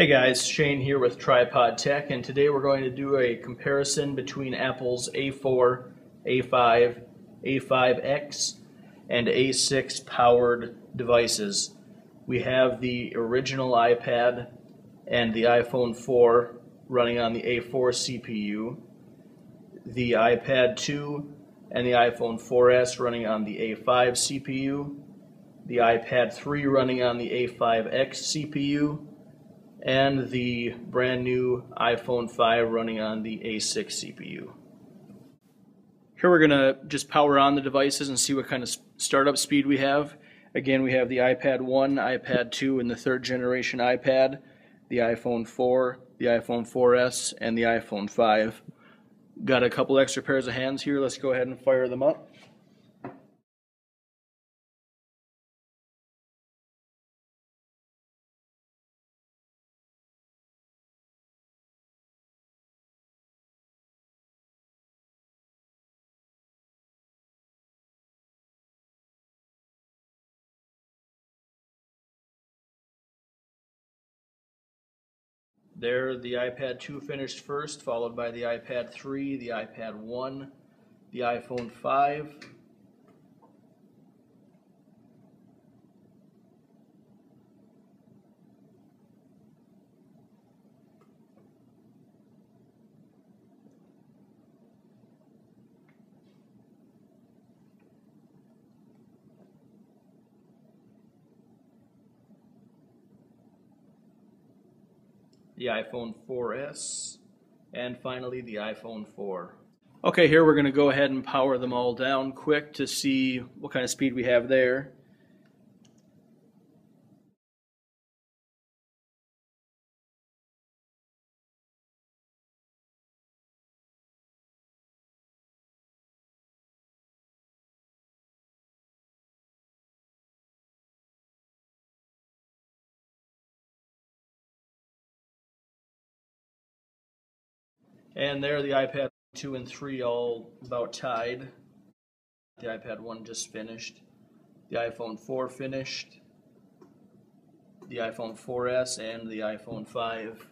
Hey guys, Shane here with Tripod Tech, and today we're going to do a comparison between Apple's A4, A5, A5X, and A6 powered devices. We have the original iPad and the iPhone 4 running on the A4 CPU, the iPad 2 and the iPhone 4S running on the A5 CPU, the iPad 3 running on the A5X CPU, and the brand new iPhone 5 running on the A6 CPU. Here we're going to just power on the devices and see what kind of startup speed we have. Again, we have the iPad 1, iPad 2, and the third generation iPad, the iPhone 4, the iPhone 4S, and the iPhone 5. Got a couple extra pairs of hands here. Let's go ahead and fire them up. There, the iPad 2 finished first, followed by the iPad 3, the iPad 1, the iPhone 5, the iPhone 4S, and finally the iPhone 4. Okay, here we're going to go ahead and power them all down quick to see what kind of speed we have there. And there the iPad 2 and 3 all about tied. The iPad 1 just finished. The iPhone 4 finished. The iPhone 4S and the iPhone 5.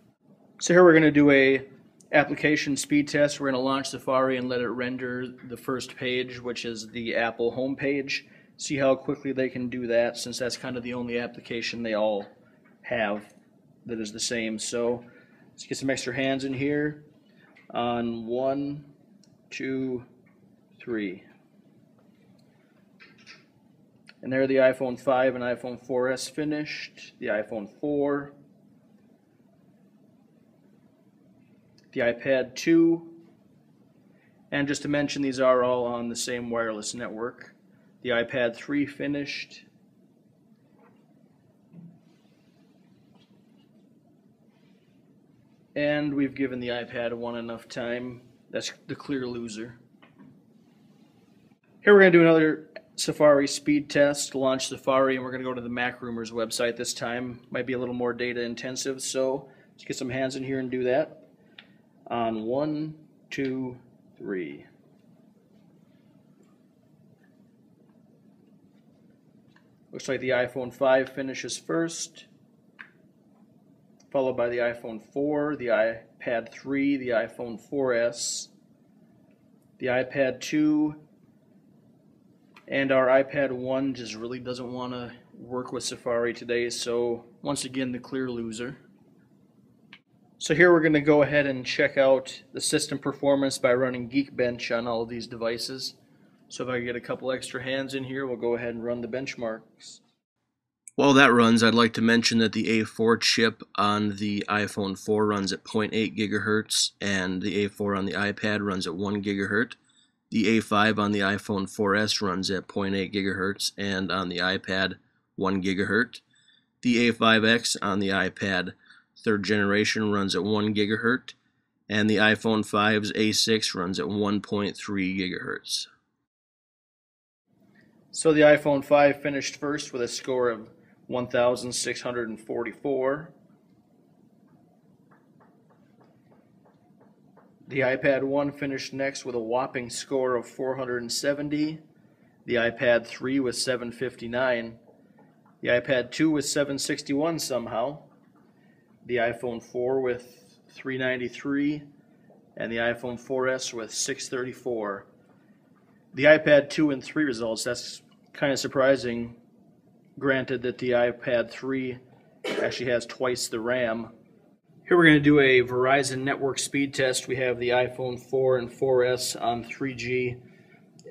So here we're going to do a application speed test. We're going to launch Safari and let it render the first page, which is the Apple home page. See how quickly they can do that, since that's kind of the only application they all have that is the same. So let's get some extra hands in here. On 1, 2, 3. And there the iPhone 5 and iPhone 4S finished, the iPhone 4, the iPad 2, and just to mention, these are all on the same wireless network. The iPad 3 finished, and we've given the iPad 1 enough time. That's the clear loser. Here we're going to do another Safari speed test. Launch Safari, and we're going to go to the MacRumors website this time. Might be a little more data intensive, so let's get some hands in here and do that. On 1, 2, 3. Looks like the iPhone 5 finishes first, followed by the iPhone 4, the iPad 3, the iPhone 4S, the iPad 2, and our iPad 1 just really doesn't want to work with Safari today, so once again the clear loser. So here we're going to go ahead and check out the system performance by running Geekbench on all of these devices. So if I get a couple extra hands in here, we'll go ahead and run the benchmarks. While that runs, I'd like to mention that the A4 chip on the iPhone 4 runs at 0.8 gigahertz, and the A4 on the iPad runs at 1 gigahertz. The A5 on the iPhone 4S runs at 0.8 gigahertz, and on the iPad 1 gigahertz. The A5X on the iPad 3rd generation runs at 1 gigahertz, and the iPhone 5's A6 runs at 1.3 gigahertz. So the iPhone 5 finished first with a score of 1,644. The iPad 1 finished next with a whopping score of 470. The iPad 3 was 759. The iPad 2 was 761 somehow. the iPhone 4 with 393, and the iPhone 4S with 634. The iPad 2 and 3 results, that's kind of surprising, granted that the iPad 3 actually has twice the RAM. Here we're going to do a Verizon network speed test. We have the iPhone 4 and 4S on 3G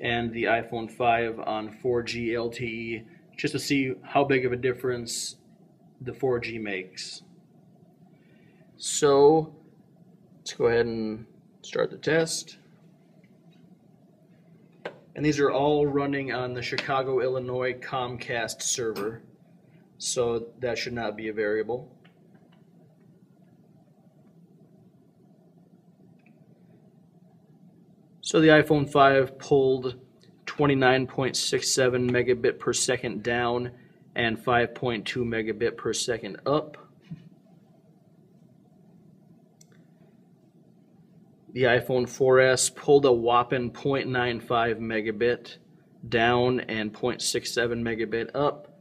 and the iPhone 5 on 4G LTE, just to see how big of a difference the 4G makes. So let's go ahead and start the test. And these are all running on the Chicago, Illinois Comcast server, so that should not be a variable. So the iPhone 5 pulled 29.67 megabit per second down and 5.2 megabit per second up. The iPhone 4S pulled a whopping 0.95 megabit down and 0.67 megabit up,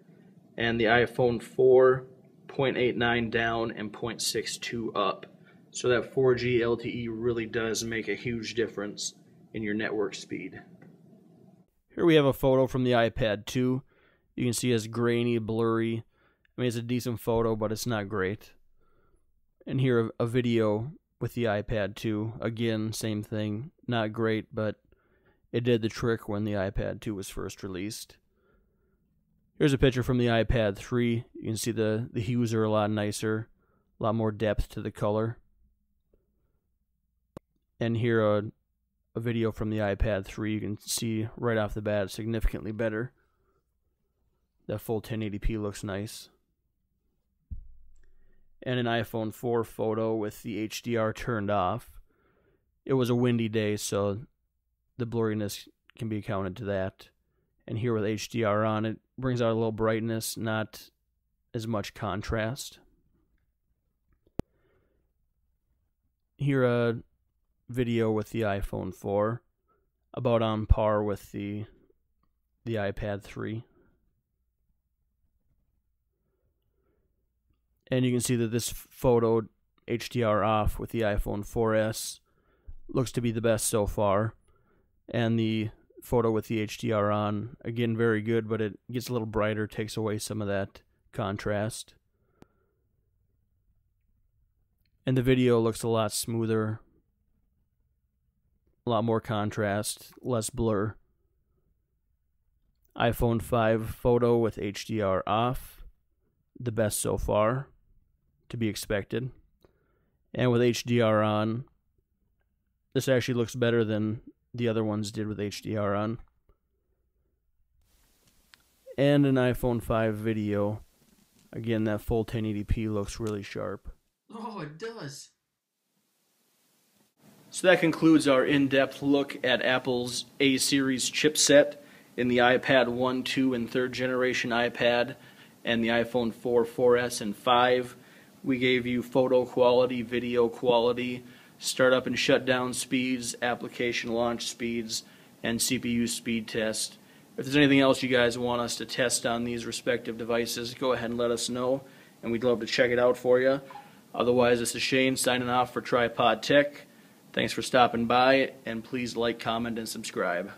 and the iPhone 4 0.89 down and 0.62 up. So that 4G LTE really does make a huge difference in your network speed. Here we have a photo from the iPad 2. You can see it's grainy, blurry. I mean, it's a decent photo, but it's not great. And here a video with the iPad 2. Again, same thing. Not great, but it did the trick when the iPad 2 was first released. Here's a picture from the iPad 3. You can see the hues are a lot nicer, a lot more depth to the color. And here a video from the iPad 3. You can see right off the bat significantly better. That full 1080p looks nice. And an iPhone 4 photo with the HDR turned off. It was a windy day, so the blurriness can be accounted to that. And here with HDR on, it brings out a little brightness, not as much contrast. Here a video with the iPhone 4, about on par with the iPad 3. And you can see that this photo, HDR off with the iPhone 4S, looks to be the best so far. And the photo with the HDR on, again, very good, but it gets a little brighter, takes away some of that contrast. And the video looks a lot smoother, a lot more contrast, less blur. iPhone 5 photo with HDR off, the best so far, to be expected. And with HDR on, this actually looks better than the other ones did with HDR on. And an iPhone 5 video, again, that full 1080p looks really sharp. Oh, it does. So that concludes our in-depth look at Apple's A-series chipset in the iPad 1, 2, and 3rd generation iPad and the iPhone 4, 4S, and 5. We gave you photo quality, video quality, startup and shutdown speeds, application launch speeds, and CPU speed test. If there's anything else you guys want us to test on these respective devices, go ahead and let us know, and we'd love to check it out for you. Otherwise, this is Shane signing off for Tripod Tech. Thanks for stopping by, and please like, comment, and subscribe.